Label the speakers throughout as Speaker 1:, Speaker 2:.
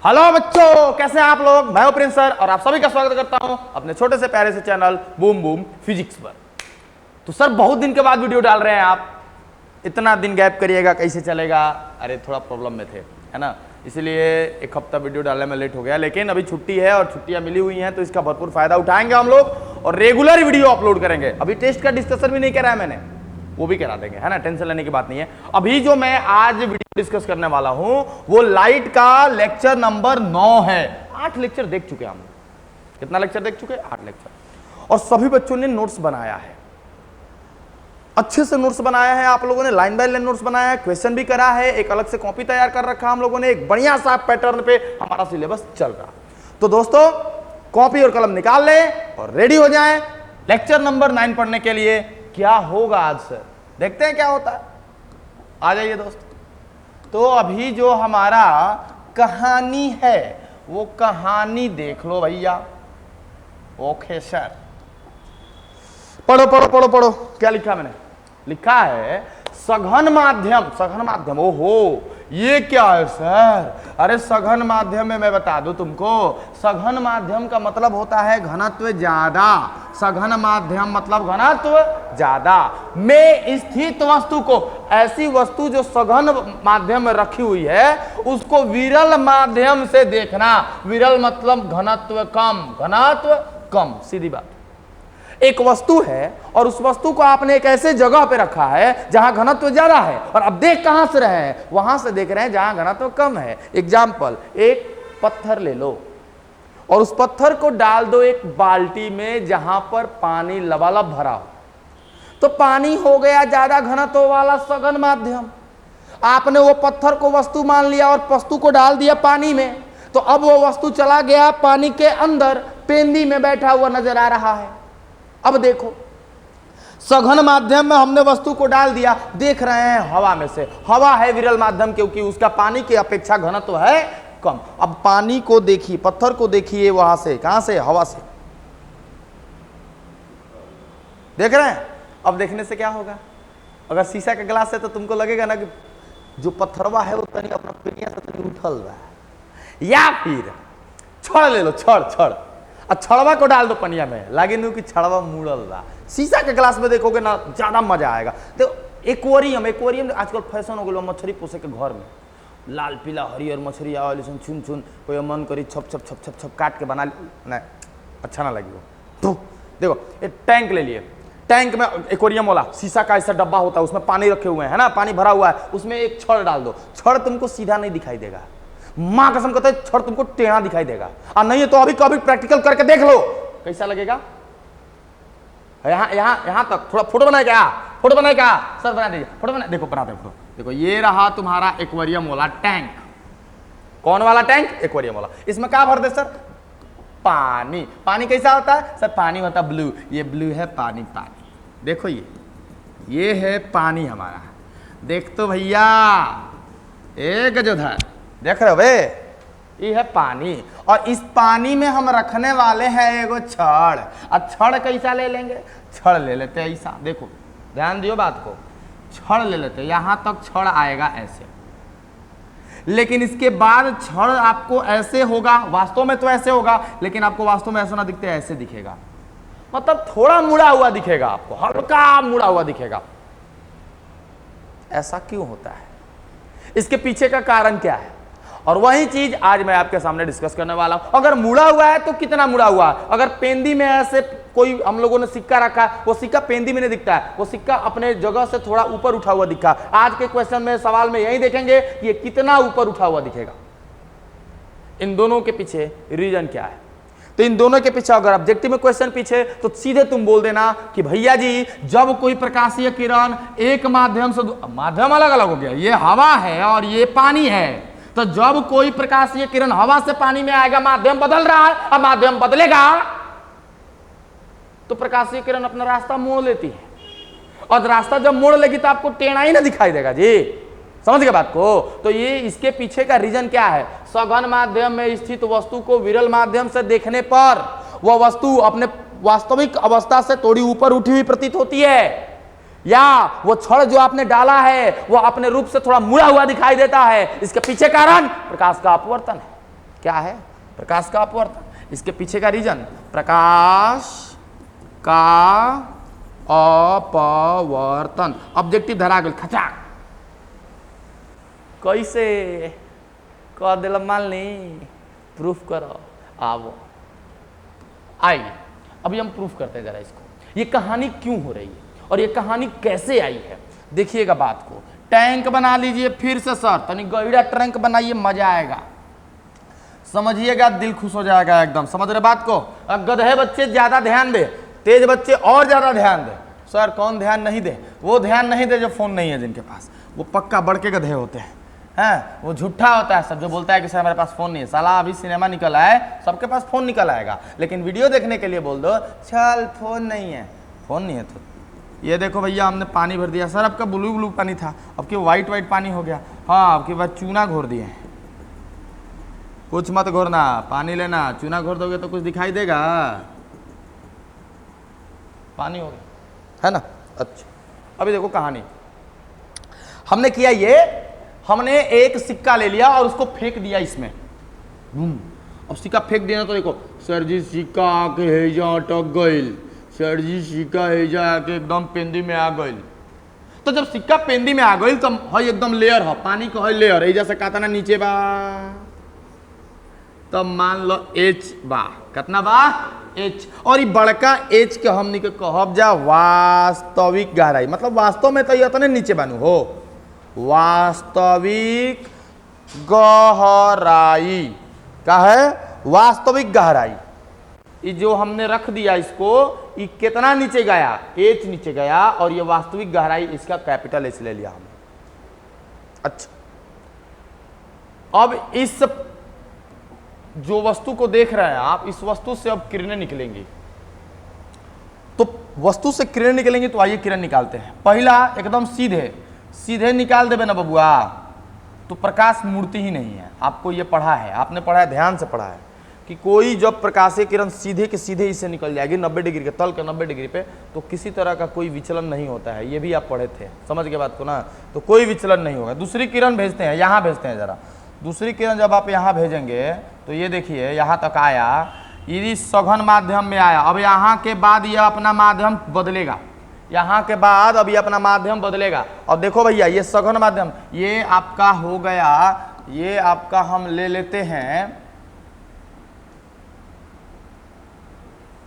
Speaker 1: Hello बच्चों, कैसे हैं आप लोग। मैं हूं प्रिंस सर और आप सभी का स्वागत करता हूं अपने छोटे से प्यारे से चैनल बूम बूम फिजिक्स पर। तो सर बहुत दिन के बाद वीडियो डाल रहे हैं आप, इतना दिन गैप करिएगा कैसे चलेगा। अरे थोड़ा प्रॉब्लम में थे, है ना, इसलिए एक हफ्ता वीडियो डालने में लेट हो गया। लेकिन अभी छुट्टी है और छुट्टियां मिली हुई हैं तो इसका भरपूर फायदा उठाएंगे हम लोग और रेगुलर वीडियो अपलोड करेंगे। अभी टेस्ट का डिस्कशन भी नहीं करा है मैंने, वो भी करा देंगे, है ना, टेंशन लेने की बात नहीं है। अभी जो मैं आज वीडियो डिस्कस करने वाला हूं वो लाइट का लेक्चर नंबर 9 है। 8 लेक्चर देख चुके हम। कितना लेक्चर देख चुके? 8 लेक्चर। और सभी बच्चों ने नोट्स बनाया है, अच्छे से नोट्स बनाया है। आप लोगों ने लाइन बाय लाइन नोट्स बनाया है, क्वेश्चन भी करा है, एक अलग से कॉपी तैयार कर रखा हम लोगों ने, एक बढ़िया सा पैटर्न पे हमारा सिलेबस चल रहा। तो दोस्तों कॉपी और कलम निकाल ले और रेडी हो जाएं लेक्चर नंबर 9 पढ़ने के लिए। क्या होगा आज से देखते हैं क्या होता है। आ जाइए दोस्त। तो अभी जो हमारा कहानी है वो कहानी देख लो भैया। ओके सर, पढ़ो पढ़ो पढ़ो पढ़ो। क्या लिखा मैंने? लिखा है सघन माध्यम। सघन माध्यम, ओहो ये क्या है सर? अरे सघन माध्यम में मैं बता दूं तुमको, सघन माध्यम का मतलब होता है घनत्व ज्यादा। सघन माध्यम मतलब घनत्व ज्यादा में स्थित वस्तु को, ऐसी वस्तु जो सघन माध्यम में रखी हुई है उसको विरल माध्यम से देखना। विरल मतलब घनत्व कम, घनत्व कम, सीधी बात। एक वस्तु है और उस वस्तु को आपने एक ऐसे जगह पे रखा है जहां घनत्व ज्यादा है, और अब देख कहां से रहे हैं? वहां से देख रहे हैं जहां घनत्व कम है। एग्जाम्पल, एक पत्थर ले लो और उस पत्थर को डाल दो एक बाल्टी में जहां पर पानी लबालब भरा हो, तो पानी हो गया ज्यादा घनत्व वाला सघन माध्यम। आपने वो पत्थर को वस्तु मान लिया और वस्तु को डाल दिया पानी में, तो अब वो वस्तु चला गया पानी के अंदर, पेंदी में बैठा हुआ नजर आ रहा है। अब देखो, सघन माध्यम में हमने वस्तु को डाल दिया, देख रहे हैं हवा में से। हवा है विरल माध्यम क्योंकि उसका पानी की अपेक्षा घनत्व है कम। अब पानी को देखिए, पत्थर को देखिए, वहां से, कहां से? हवा से देख रहे हैं। अब देखने से क्या होगा? अगर शीशा का गिलास है तो तुमको लगेगा ना कि जो पत्थरवा है वो तनी अपना पेनिया से तनी उठल रहा है। या फिर छड़ ले लो, छड़ छड़, और छड़वा को डाल दो पनिया में, लागे नहीं कि छड़वा मुड़ल रहा। शीशा के ग्लास में देखोगे ना ज्यादा मजा आएगा। तो एक्वेरियम, एक्वेरियम आजकल फैशन हो गया मछली पोसे के घर में। लाल पीला हरियर मछली आवाली चुन चुन, कोई मन करी छप छप छप छप छप काट के बना नहीं, अच्छा ना लगी वो। तो देखो एक टैंक ले लिए, टैंक में एक्वेरियम वाला शीशा का ऐसा डब्बा होता है, उसमें पानी रखे हुए हैं ना, पानी भरा हुआ है, उसमें एक छड़ डाल दो। छड़ तुमको सीधा नहीं दिखाई देगा, मां कसम कहते हैं छड़ तुमको टेढ़ा दिखाई देगा। और नहीं है तो अभी कभी प्रैक्टिकल करके देख लो कैसा लगेगा। यहां तक थोड़ा फोटो बनाए क्या? फोटो बनाए क्या सर? बना दीजिए फोटो, बना, देखो बनाते फोटो। देखो ये रहा तुम्हारा एक्वेरियम वाला टैंक। कौन वाला टैंक? एक्वेरियम वाला। इसमें क्या भर दे सर? पानी। पानी कैसा होता है सर? पानी होता है ब्लू। ये ब्लू है पानी। पानी देखो, ये है पानी हमारा। देख तो भैया, एक गजोधर देख रहे हो वे, ये है पानी। और इस पानी में हम रखने वाले हैं एगो छड़। और छड़ कैसा ले लेंगे? छड़ ले लेते हैं ऐसा, देखो ध्यान दियो बात को। छड़ ले लेते हैं, यहां तक छड़ आएगा ऐसे, लेकिन इसके बाद छड़ आपको ऐसे होगा, वास्तव में तो ऐसे होगा, लेकिन आपको वास्तव में ऐसा ना दिखते, ऐसे दिखेगा। मतलब थोड़ा मुड़ा हुआ दिखेगा आपको, हल्का मुड़ा हुआ दिखेगा। ऐसा क्यों होता है? इसके पीछे का कारण क्या है? और वही चीज आज मैं आपके सामने डिस्कस करने वाला हूं। अगर मुड़ा हुआ है तो कितना मुड़ा हुआ है? अगर पेंदी में ऐसे कोई हम लोगों ने सिक्का रखा, वो सिक्का पेंदी में नहीं दिखता है, वो सिक्का अपने जगह से थोड़ा ऊपर उठा हुआ दिखा। आज के क्वेश्चन में, सवाल में यही देखेंगे कि ये कितना ऊपर उठा हुआ दिखेगा। इन दोनों के पीछे रीजन क्या है? तो इन दोनों के पीछे अगर ऑब्जेक्टिव में क्वेश्चन पूछे तो सीधे तुम बोल देना कि भैया जी जब कोई प्रकाशीय किरण एक माध्यम से, माध्यम अलग अलग हो गया, ये हवा है और ये पानी है, तो जब कोई प्रकाशीय किरण हवा से पानी में आएगा, माध्यम बदल रहा है, अब माध्यम बदलेगा तो प्रकाशीय किरण अपना रास्ता मोड़ लेती है, और रास्ता जब मोड़ लेगी तो आपको टेढ़ा ही ना दिखाई देगा जी। समझ गए बात को? तो ये इसके पीछे का रीजन क्या है? सघन माध्यम में स्थित वस्तु को विरल माध्यम से देखने पर वह वस्तु अपने वास्तविक अवस्था से थोड़ी ऊपर उठी हुई प्रतीत होती है, या वो छड़ जो आपने डाला है वो अपने रूप से थोड़ा मुड़ा हुआ दिखाई देता है। इसके पीछे कारण प्रकाश का अपवर्तन है। क्या है? प्रकाश का अपवर्तन। इसके पीछे का रीजन प्रकाश का अपवर्तन। ऑब्जेक्टिव धरा गल खचाक। कैसे कह दिल मान ली, प्रूफ करो। आओ आइए अभी हम प्रूफ करते हैं जरा इसको। ये कहानी क्यों हो रही है और ये कहानी कैसे आई है, देखिएगा बात को। टैंक बना लीजिए फिर से सर, तनी गहरा टैंक बनाइए, मजा आएगा, समझिएगा, दिल खुश हो जाएगा एकदम। समझ रहे बात को? गधे बच्चे ज्यादा ध्यान दे, तेज बच्चे और ज्यादा ध्यान दे। सर कौन ध्यान नहीं दे? वो ध्यान नहीं दे जो फोन नहीं है जिनके पास, वो पक्का बढ़ के गधे होते हैं। वो झूठा होता है सब जो बोलता है कि सर हमारे पास फोन नहीं है। साला अभी सिनेमा निकल आए, सबके पास फोन निकल आएगा, लेकिन वीडियो देखने के लिए बोल दो चल फोन नहीं है। फोन नहीं है तो ये देखो भैया हमने पानी भर दिया। सर आपका ब्लू ब्लू पानी था, अब की वाइट वाइट पानी हो गया। हाँ अब की बार चूना घोर दिए। कुछ मत घोरना, पानी लेना, चूना घोर दोगे तो कुछ दिखाई देगा? पानी हो गया है ना। अच्छा अभी देखो कहानी हमने किया ये, हमने एक सिक्का ले लिया और उसको फेंक दिया इसमें। अब सिक्का फेंक दिया तो देखो सर जी सिक्का आके हेजा अटक गईल, सर जी सिक्का हेजा आके एकदम पेंदी में आ गईल। तो जब सिक्का पेंदी में आ गईल तो हई एकदम लेयर है, पानी का हई लेयर है, जैसे कहता ना नीचे बा, तब मान लो एच बा, कितना बा? एच। और ये बड़का एच के हमनी के कहब जा वास्तविक गहराई। मतलब वास्तव में तो ये इतने नीचे बानू हो, वास्तविक गहराई का है, वास्तविक गहराई। ये जो हमने रख दिया इसको, ये कितना नीचे गया? एच नीचे गया, और ये वास्तविक गहराई इसका कैपिटल एच ले लिया हमने। अच्छा अब इस जो वस्तु को देख रहे हैं आप, इस वस्तु से अब किरणें निकलेंगी। तो वस्तु से किरणें निकलेंगी, तो आइए किरण निकालते हैं। पहला एकदम सीधे सीधे निकाल देवे ना बबुआ, तो प्रकाश मूर्ति ही नहीं है। आपको ये पढ़ा है, आपने पढ़ा है, ध्यान से पढ़ा है कि कोई जब प्रकाशीय किरण सीधे के सीधे इससे निकल जाएगी 90 डिग्री के तल के 90 डिग्री पे, तो किसी तरह का कोई विचलन नहीं होता है। ये भी आप पढ़े थे, समझ के बात को ना। तो कोई विचलन नहीं होगा। दूसरी किरण भेजते हैं, यहाँ भेजते हैं जरा। दूसरी किरण जब आप यहाँ भेजेंगे तो ये देखिए यहाँ तक आया, यदि सघन माध्यम में आया। अब यहाँ के बाद ये अपना माध्यम बदलेगा, यहाँ के बाद अब ये अपना माध्यम बदलेगा। अब देखो भैया ये सघन माध्यम, ये आपका हो गया, ये आपका हम ले लेते हैं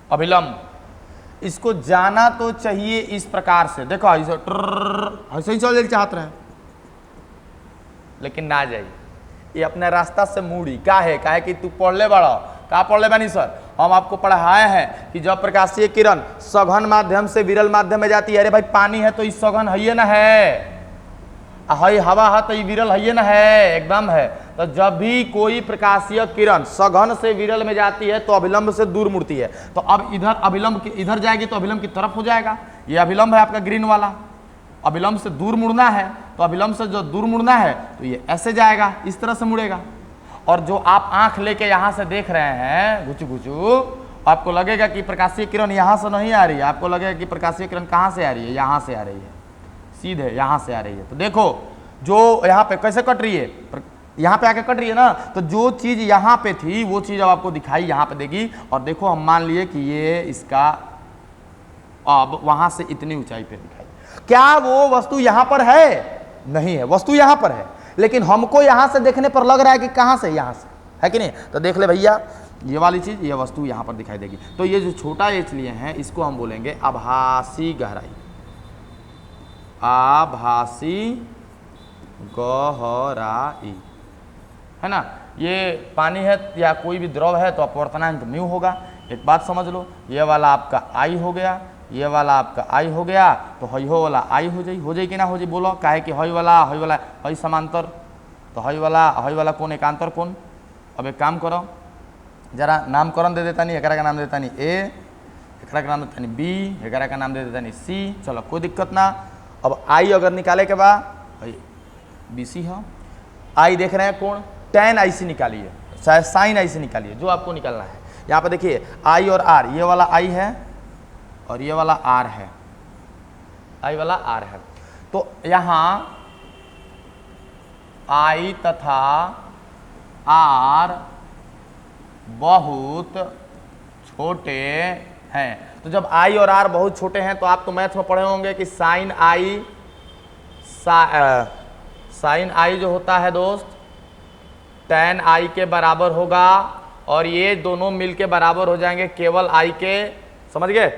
Speaker 1: अभिलंब। इसको जाना तो चाहिए इस प्रकार से, देखो ऐसे ही चल चाहते रहे, लेकिन ना जाइए, ये अपने रास्ता से मुड़ी। का है कि तू पढ़ ले बड़ा, का पढ़ ले बानी सर? हम आपको पढ़ाए हैं कि जब प्रकाशीय किरण सघन माध्यम से विरल माध्यम में जाती है, अरे भाई पानी है तो इस सघन है ना है, हई हवा है तो ये विरल है ना है, एकदम है। तो जब भी कोई प्रकाशीय किरण सघन से विरल में जाती है तो अभिलंब से दूर मुड़ती है। तो अब इधर अभिलंब की इधर जाएगी तो अभिलंब की तरफ हो जाएगा। ये अभिलंब है आपका ग्रीन वाला, अभिलंब से दूर मुड़ना है, तो अभिलंब से जो दूर मुड़ना है तो ये ऐसे जाएगा, इस तरह से मुड़ेगा। और जो आप आंख लेके यहाँ से देख रहे हैं घुचू घुचू, आपको लगेगा कि प्रकाशीय किरण यहाँ से नहीं आ रही है, आपको लगेगा कि प्रकाशीय किरण कहाँ से आ रही है? यहाँ से आ रही है, सीधे यहाँ से आ रही है। तो देखो जो यहाँ पे कैसे कट रही है, यहाँ पे आके कट रही है ना, तो जो चीज यहाँ पे थी वो चीज अब आपको दिखाई यहाँ पे देगी। और देखो हम मान लिए कि ये इसका अब वहां से इतनी ऊंचाई पे दिखाई। क्या वो वस्तु यहाँ पर है? नहीं है, वस्तु यहाँ पर है, लेकिन हमको यहाँ से देखने पर लग रहा है कि कहाँ से? यहाँ से, है कि नहीं? तो देख ले भैया ये वाली चीज, ये वस्तु यहाँ पर दिखाई देगी। तो ये जो छोटा एच लिए हैं इसको हम बोलेंगे आभासी गहराई, आभासी गहराई, है ना। ये पानी है या कोई भी द्रव है तो अपवर्तनांक म्यू होगा। एक बात समझ लो, ये वाला आपका आई हो गया, ये वाला आपका आई हो गया, तो हई हो वाला आई हो जाई कि ना हो जाई? बोलो, काहे कि हई वाला हई समांतर, तो हई वाला कौन एकांतर कौन? अब एक काम करो, जरा नामकरण दे देता नहीं, एकरा का नाम दे देता नहीं ए, एकरा का नाम दे देता नहीं बी, एकरा का नाम दे देता नहीं सी। चलो कोई दिक्कत ना। अब आई अगर निकाले के बाद बी सी है, आई देख रहे हैं कौन? tan आई सी निकालिए, चाहे साइन आई सी निकालिए, जो आपको निकालना है। यहाँ पे देखिए आई और आर, ये वाला आई है और ये वाला आर है, आई वाला आर है। तो यहाँ आई तथा आर बहुत छोटे हैं। तो जब आई और आर बहुत छोटे हैं तो आप तो मैथ में पढ़े होंगे कि साइन आई जो होता है दोस्त tan आई के बराबर होगा, और ये दोनों मिलके बराबर हो जाएंगे केवल आई के। समझ गए?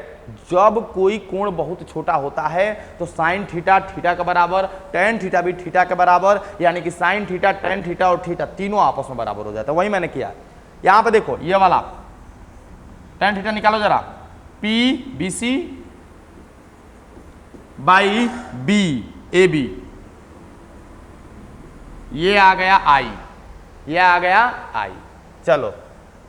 Speaker 1: जब कोई कोण बहुत छोटा होता है तो साइन थीटा थीटा के बराबर, टेन थीटा भी थीटा के बराबर, यानी कि साइन थीटा टेन थीटा और थीटा तीनों आपस में बराबर हो जाता है। वही मैंने किया। यहां पे देखो ये वाला टेन थीटा निकालो जरा, P B C by B A B, ये आ गया आई, ये आ गया आई। चलो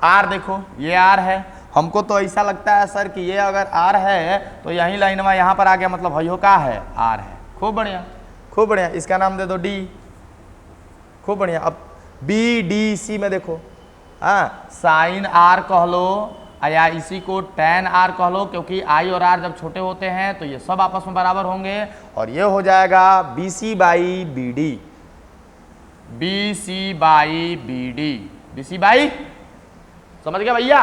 Speaker 1: आर देखो, ये आर है। हमको तो ऐसा लगता है सर कि ये अगर आर है तो यही लाइन में यहां पर आ गया, मतलब भाइयों का है आर है। खूब बढ़िया, खूब बढ़िया। इसका नाम दे दो डी। खूब बढ़िया। अब बी डी सी में देखो, हाँ साइन आर कह लो या इसी को tan आर कह लो, क्योंकि आई और आर जब छोटे होते हैं तो ये सब आपस में बराबर होंगे, और ये हो जाएगा B C by B D, B C by B D, B C by. समझ गया भैया?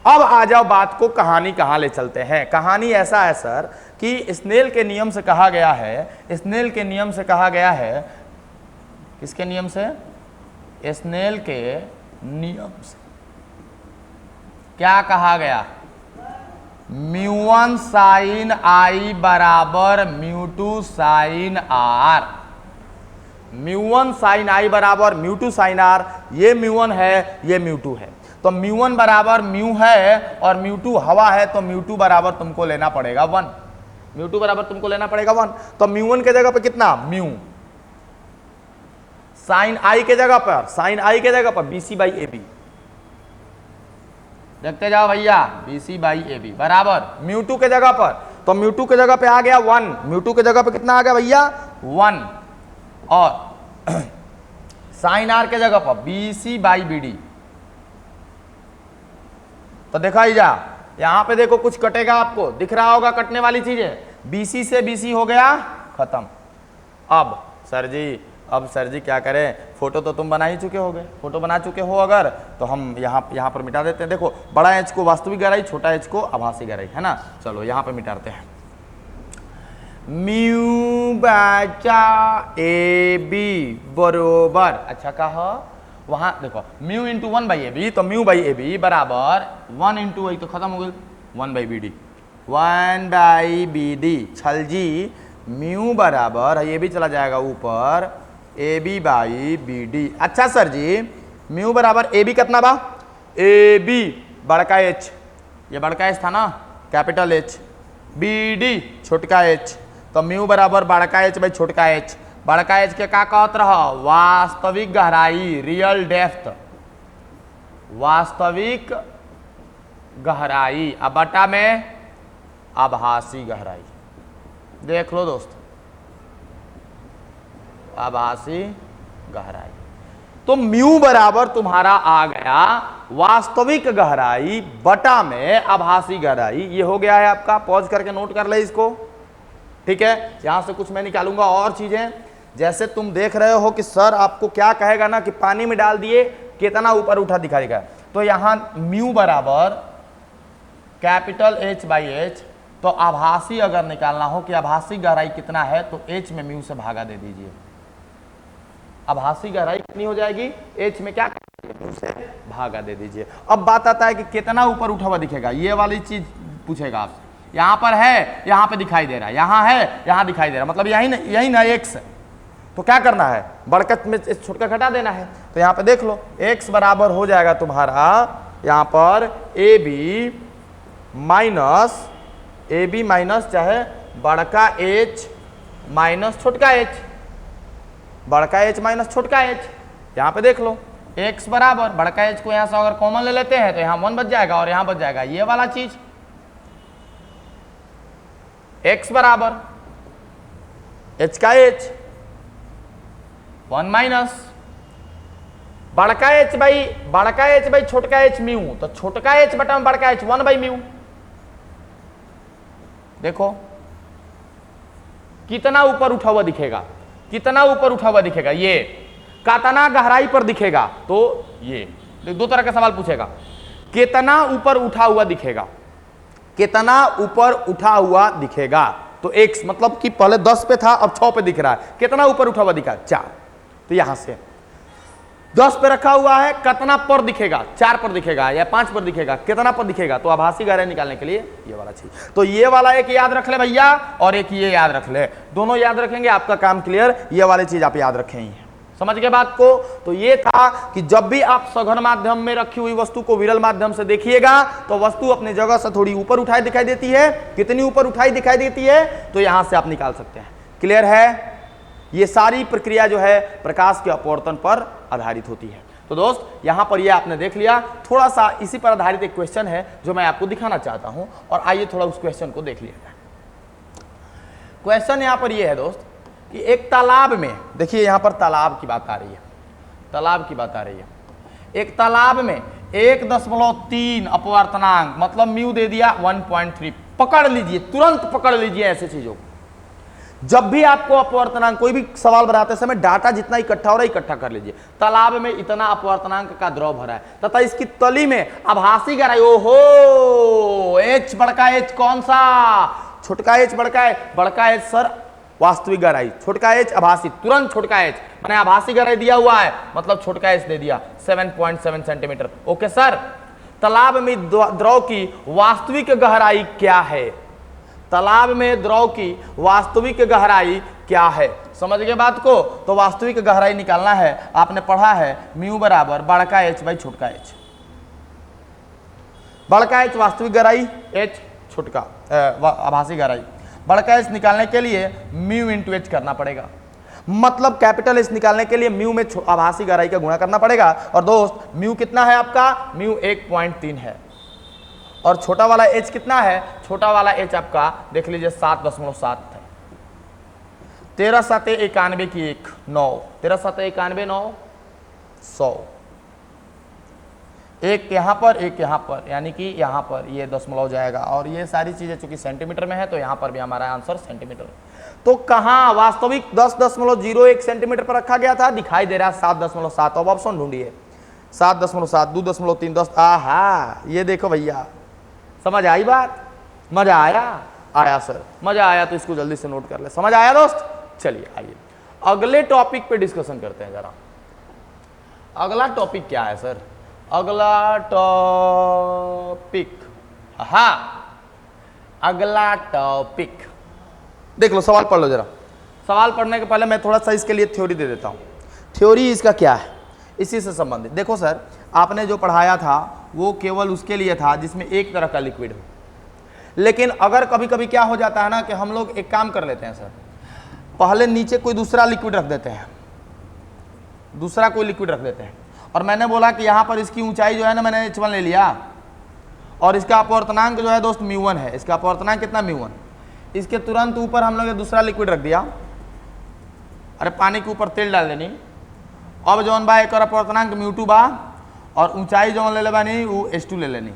Speaker 1: अब आ जाओ बात को कहानी कहां ले चलते हैं। कहानी ऐसा है सर कि स्नेल के नियम से कहा गया है, स्नेल के नियम से कहा गया है, किसके नियम से? स्नेल के नियम से क्या कहा गया? म्यू1 साइन आई बराबर म्यू2 साइन आर। म्यू1 साइन आई बराबर म्यू2 साइन आर, ये म्यू1 है, ये म्यू2 है। तो म्यू1 बराबर म्यू है और म्यू2 हवा है, तो म्यू2 बराबर तुमको लेना पड़ेगा 1। म्यू2 बराबर तुमको लेना पड़ेगा 1। तो म्यू1 के जगह पे कितना? म्यू। साइन आई के जगह पर, साइन आई के जगह पर B C by A B. देखते जाओ भैया, B C by A B बराबर म्यू2 के जगह पर, तो म्यू2 के जगह पे आ गया 1। म्यू2 के जगह पे कितना आ गया भैया? 1। और साइन आर के जगह पर B C by B D. तो देखा ही जा, यहां पे देखो कुछ कटेगा, आपको दिख रहा होगा कटने वाली चीजें। बीसी से बीसी हो गया खत्म। अब सर जी क्या करें? फोटो तो तुम बना ही चुके होगे, फोटो बना चुके हो अगर, तो हम यहाँ पर मिटा देते हैं। देखो बड़ा एच को वास्तविक गहराई, छोटा एच को आभासी गहराई, है ना। चलो यहाँ पे मिटाते हैं। म्यू बचा ए बी बरोबर, अच्छा कहा वहां देखो mu into 1 by A B, तो म्यू बाई ए बी बराबर 1 इंटू आई, तो खत्म हो गई 1 by B D, 1 by B D. छल जी म्यू बराबर ये भी चला जाएगा ऊपर, A B by B D. अच्छा सर जी म्यू बराबर ए बी कितना बा? ए बी बड़का एच, ये बड़का एच था ना, कैपिटल एच, बी डी छोटका एच, तो म्यू बराबर बड़का एच बाई छोटका एच। बड़का एच के का कहत रह? वास्तविक गहराई, रियल डेप्थ, वास्तविक गहराई। अब बटा में आभासी गहराई। देख लो दोस्त, आभासी गहराई। तो म्यू बराबर तुम्हारा आ गया वास्तविक गहराई बटा में आभासी गहराई। ये हो गया है आपका। पॉज करके नोट कर ले इसको, ठीक है। यहां से कुछ मैं निकालूंगा और चीजें, जैसे तुम देख रहे हो कि सर आपको क्या कहेगा ना कि पानी में डाल दिए कितना ऊपर उठा दिखाएगा। तो यहां म्यू बराबर कैपिटल एच बाई एच, तो आभासी अगर निकालना हो कि आभासी गहराई कितना है, तो एच में म्यू से भागा दे दीजिए। आभासी गहराई कितनी हो जाएगी? एच में क्या म्यू से भागा दे दीजिए। अब बात आता है कि कितना ऊपर उठा हुआ दिखेगा, ये वाली चीज पूछेगा आपसे। यहां पर है, यहां पे दिखाई दे रहा है, यहां है, यहां दिखाई दे रहा है, मतलब यही ना एक्स। तो क्या करना है? बड़कत में छोटका घटा देना है। तो यहां पे देख लो x बराबर हो जाएगा तुम्हारा यहां पर ए बी माइनस चाहे बड़का एच माइनस छोटका एच, बड़का एच माइनस छोटका एच। यहां पे देख लो x बराबर बड़का एच को यहां से अगर कॉमन ले लेते हैं तो यहां 1 बच जाएगा और यहां बच जाएगा ये वाला चीज। x बराबर h का h 1 माइनस बड़का एच बाई छोटका एच म्यू, तो छोटका एच बटा में बड़का एच 1 बाई म्यू। देखो कितना ऊपर उठा हुआ दिखेगा, कितना ऊपर उठा हुआ दिखेगा, ये कितना गहराई पर दिखेगा, तो ये दो तरह का सवाल पूछेगा, कितना ऊपर उठा हुआ दिखेगा, कितना ऊपर उठा हुआ दिखेगा। तो x मतलब कि पहले 10 पे था अब 6 पे दिख रहा है, कितना ऊपर उठा हुआ दिखा 4। तो यहां से 10 पे रखा हुआ है, कितना पर दिखेगा, 4 पर दिखेगा या 5 पर दिखेगा, कितना पर दिखेगा। तो आभासी गहराई निकालने के लिए ये वाला चीज, तो ये वाला एक याद रख ले भैया और एक ये याद रख ले, दोनों याद रखेंगे आपका काम क्लियर। ये वाली चीज आप याद रखें ही, समझ गए बात को। तो ये था कि जब भी आप सघन माध्यम में रखी हुई वस्तु को विरल माध्यम से देखिएगा तो वस्तु अपनी जगह से थोड़ी ऊपर उठाई दिखाई देती है, कितनी ऊपर उठाई दिखाई देती है, तो यहां से आप निकाल सकते हैं। क्लियर है, ये सारी प्रक्रिया जो है प्रकाश के अपवर्तन पर आधारित होती है। तो दोस्त यहां पर ये आपने देख लिया, थोड़ा सा इसी पर आधारित एक क्वेश्चन है जो मैं आपको दिखाना चाहता हूं, और आइए थोड़ा उस क्वेश्चन को देख लिया जाए। क्वेश्चन यहां पर ये है दोस्त कि एक तालाब में, देखिए यहां पर तालाब की बात आ रही है, तालाब की बात आ रही है, एक तालाब में 1.3 अपवर्तनांक मतलब म्यू दे दिया 1.3। पकड़ लीजिए, तुरंत पकड़ लीजिए ऐसे चीजों को। जब भी आपको अपवर्तनांक, कोई भी सवाल बनाते समय डाटा जितना इकट्ठा हो रहा है इकट्ठा कर लीजिए। तालाब में इतना अपवर्तनांक का द्रव भरा है तथा इसकी तली में आभासी गहराई, ओहो एच बड़का एच कौन सा, छोटका एच बड़का है, बड़का एच सर वास्तविक गहराई, छोटका एच आभासी, तुरंत छोटका एच मैंने आभासी गहराई दिया हुआ है मतलब छोटका एच दे दिया 7.7 सेंटीमीटर। ओके सर, तालाब में द्रव की वास्तविक गहराई क्या है, तालाब में द्रव की वास्तविक गहराई क्या है, समझ गए बात को। तो वास्तविक गहराई निकालना है, आपने पढ़ा है म्यू बराबर बड़का एच बाई छोटका एच, बड़का एच वास्तविक गहराई, एच छोटका आभासी गहराई। बड़का एच निकालने के लिए म्यू इंटू एच करना पड़ेगा, मतलब कैपिटल एच निकालने के लिए म्यू में आभासी गहराई का गुणा करना पड़ेगा। और दोस्त म्यू कितना है आपका, म्यू 1.3 है, और छोटा वाला एच कितना है, छोटा वाला एच आपका देख लीजिए 7.7 है। 13 7 91 की 1 9, 13 7 91 9 100, एक यहां पर एक यहां पर, यानी कि यहां पर ये दशमलव जाएगा, और ये सारी चीजें चूंकि सेंटीमीटर में है तो यहां पर भी हमारा आंसर सेंटीमीटर। तो कहां वास्तविक 10.01 सेंटीमीटर पर रखा गया था, दिखाई दे रहा है 7.7। अब ऑप्शन ढूंढिए, 7.7 2.3 10। आहा ये देखो भैया, समझ आई बात, मजा आया, आया सर मजा आया, तो इसको जल्दी से नोट कर ले, समझ आया दोस्त। चलिए आइए अगले टॉपिक पे डिस्कशन करते हैं जरा। अगला टॉपिक क्या है सर, अगला टॉपिक, हाँ अगला टॉपिक देख लो, सवाल पढ़ लो जरा। सवाल पढ़ने के पहले मैं थोड़ा सा इसके लिए थ्योरी दे देता हूं। थ्योरी इसका क्या है, इसी से संबंधित। देखो सर, आपने जो पढ़ाया था वो केवल उसके लिए था जिसमें एक तरह का लिक्विड हो, लेकिन अगर कभी कभी क्या हो जाता है ना कि हम लोग एक काम कर लेते हैं सर, पहले नीचे कोई दूसरा लिक्विड रख देते हैं, दूसरा कोई लिक्विड रख देते हैं, और मैंने बोला कि यहां पर इसकी ऊंचाई जो है ना मैंने h1 ले लिया, और इसका अपवर्तनांक जो है दोस्त μ1 है, इसका अपवर्तनांक कितना μ1, इसके तुरंत ऊपर हम लोग दूसरा लिक्विड रख दिया, अरे पानी के ऊपर तेल डाल देनी। अब जौन बा एक अपवर्तनांक μ2 बा, और ऊंचाई जौन ले बानी वो h2 ले लेनी।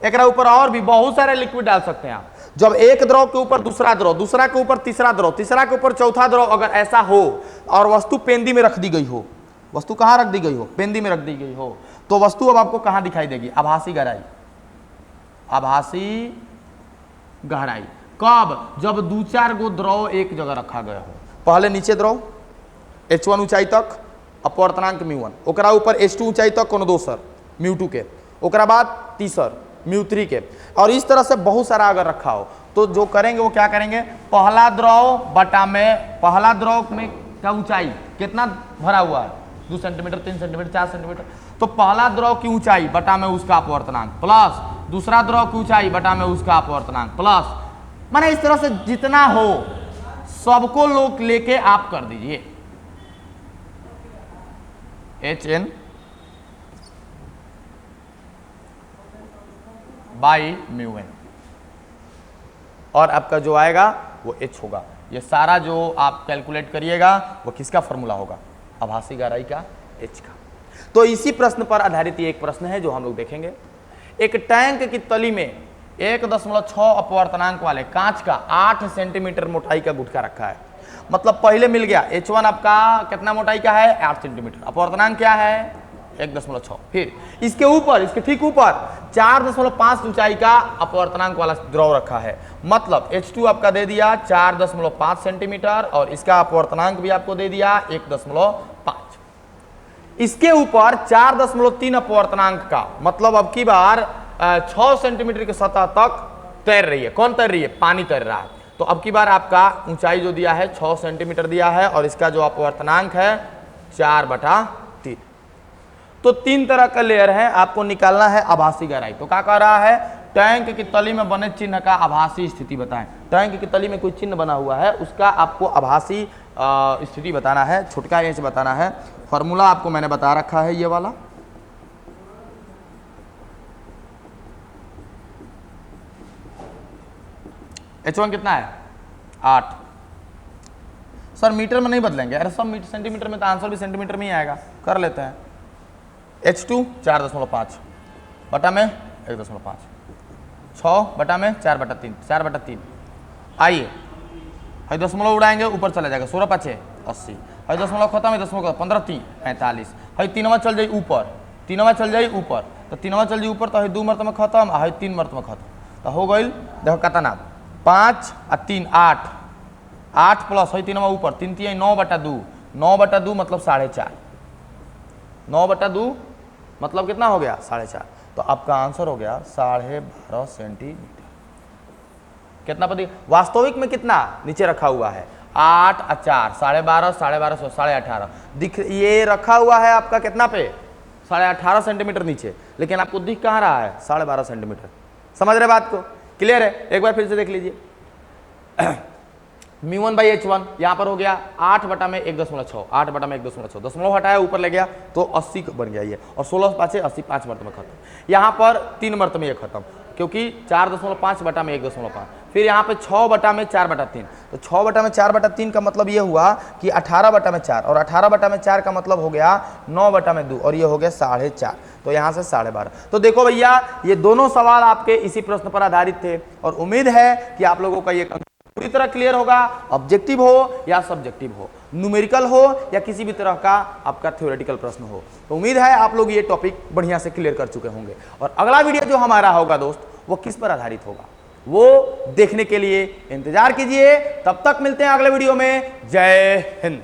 Speaker 1: एक ऊपर और भी बहुत सारे लिक्विड डाल सकते हैं आप। जब एक द्रव के ऊपर दूसरा द्रव, दूसरा के ऊपर तीसरा द्रव, तीसरा के ऊपर चौथा द्रव, अगर ऐसा हो और वस्तु पेंदी में रख दी गई हो, वस्तु कहां रख दी गई हो, पेंदी में रख दी गई हो, तो वस्तु अब आपको कहां दिखाई देगी, आभासी गहराई, आभासी गहराई। कब, जब दो चार गो द्रव एक जगह रखा गया हो। पहले नीचे द्रव h1 ऊंचाई तक अपवर्तनांक μ1, ओकरा ऊपर h2 ऊंचाई तक कोनो दोसर μ2 के, ओकरा बाद तीसर μ3 के, और इस तरह से बहुत सारा अगर रखा हो तो जो करेंगे वो क्या करेंगे, पहला द्रव बटा में, पहला द्रव में क्या ऊंचाई कितना भरा हुआ है, 2 सेंटीमीटर 3 सेंटीमीटर 4 सेंटीमीटर, तो पहला द्रव की ऊंचाई बटा में उसका अपवर्तनांक प्लस दूसरा द्रव की ऊंचाई बटा में उसका अपवर्तनांक प्लस, माने इस तरह से जितना हो सबको लोग लेके आप कर दीजिए HN बाई μn, और आपका जो आएगा वो H होगा। ये सारा जो आप कैलकुलेट करिएगा वो किसका फॉर्मूला होगा, आभासी गहराई का, H का। तो इसी प्रश्न पर आधारित ये एक प्रश्न है जो हम लोग देखेंगे। एक टैंक की तली में 1.6 अपवर्तनांक वाले कांच का 8 सेंटीमीटर मोटाई का गुटका रखा है। मतलब पहले मिल गया H1 आपका कितना मोटाई का है, 8 सेंटीमीटर, अपवर्तनांक क्या है 1.6। फिर इसके ऊपर, इसके ठीक ऊपर 4.5 ऊंचाई का अपवर्तनांक वाला द्रव रखा है, मतलब H2 आपका दे दिया 4.5 सेंटीमीटर और इसका अपवर्तनांक भी आपको दे दिया 1.5। इसके ऊपर 4.3 अपवर्तनांक का, मतलब अब की बार 6 सेंटीमीटर की सतह तक तैर रही है। कौन तैर रही है? पानी तैर रहा है। तो अब की बार आपका ऊंचाई जो दिया है 6 सेंटीमीटर दिया है और इसका जो अपवर्तनांक है 4/3। तो 3 तरह का लेयर है, आपको निकालना है आभासी गहराई। तो क्या कह रहा है? टैंक की तली में बने चिन्ह का आभासी स्थिति बताएं। टैंक की तली में कोई चिन्ह बना हुआ है, उसका आपको आभासी स्थिति बताना है, छुटका इंच बताना है। फॉर्मूला आपको मैंने बता रखा है, ये वाला। H1 कितना है? 8। सर मीटर में नहीं बदलेंगे? अरे सब सेंटीमीटर में, तो आंसर भी सेंटीमीटर में ही आएगा। कर लेते हैं। H2 4.5 बटा में 1.5, 6 बटा में 4/3, 4/3। आइए है दशमलव उड़ाएंगे, ऊपर चला जाएगा। 16 5 80, है दशमलव खत्म, है दशमलव 15 3 45, है 3वां चल जाए ऊपर, 3वां चल जाए ऊपर, तो 3वां चल जाए ऊपर, तो है 2 मर्त में खत्म, है 3 मर्त में खत्म। तो हो गई, देखो कितना 5 और 3 8, 8 प्लस है 3वां ऊपर, 3 3 9/2, 9/2 मतलब 4.5, 9/2 मतलब कितना हो गया? 4.5। तो आपका आंसर हो गया 12.5 सेंटीमीटर। कितना पति? वास्तविक में कितना नीचे रखा हुआ है? 8 और 4, 12.5, 12.5, 18.5 दिख, ये रखा हुआ है आपका कितना पे? 18.5 सेंटीमीटर नीचे, लेकिन आपको दिख कहाँ रहा है? 12.5 सेंटीमीटर। समझ रहे बात को? क्लियर है? एक बार फिर से देख लीजिए। μ1/h1 यहाँ पर हो गया 8 बटा में 1.6, 8 बटा में 1.6, दशमलव हटाया ऊपर ले गया तो 80 बन गया ये, और 16 5 80, 5 मर्त में खत्म। यहाँ पर 3 मर्त में ये खत्म, क्योंकि 4.5 बटा में 1.5। फिर यहाँ पे 6 बटा में 4/3, तो 6 बटा में 4/3 का मतलब ये हुआ कि 18 बटा में 4, और 18 बटा में 4 का मतलब हो गया 9 बटा में 2, और ये हो गया 4.5। तो यहाँ से 12.5। तो देखो भैया, ये दोनों सवाल आपके इसी प्रश्न पर आधारित थे, और उम्मीद है कि आप लोगों का ये पूरी तरह क्लियर होगा। ऑब्जेक्टिव हो या सब्जेक्टिव हो, न्यूमेरिकल हो या किसी भी तरह का आपका थ्योरेटिकल प्रश्न हो, तो उम्मीद है आप लोग ये टॉपिक बढ़िया से क्लियर कर चुके होंगे। और अगला वीडियो जो हमारा होगा दोस्त, वो किस पर आधारित होगा, वो देखने के लिए इंतजार कीजिए। तब तक मिलते हैं अगले वीडियो में। जय हिंद।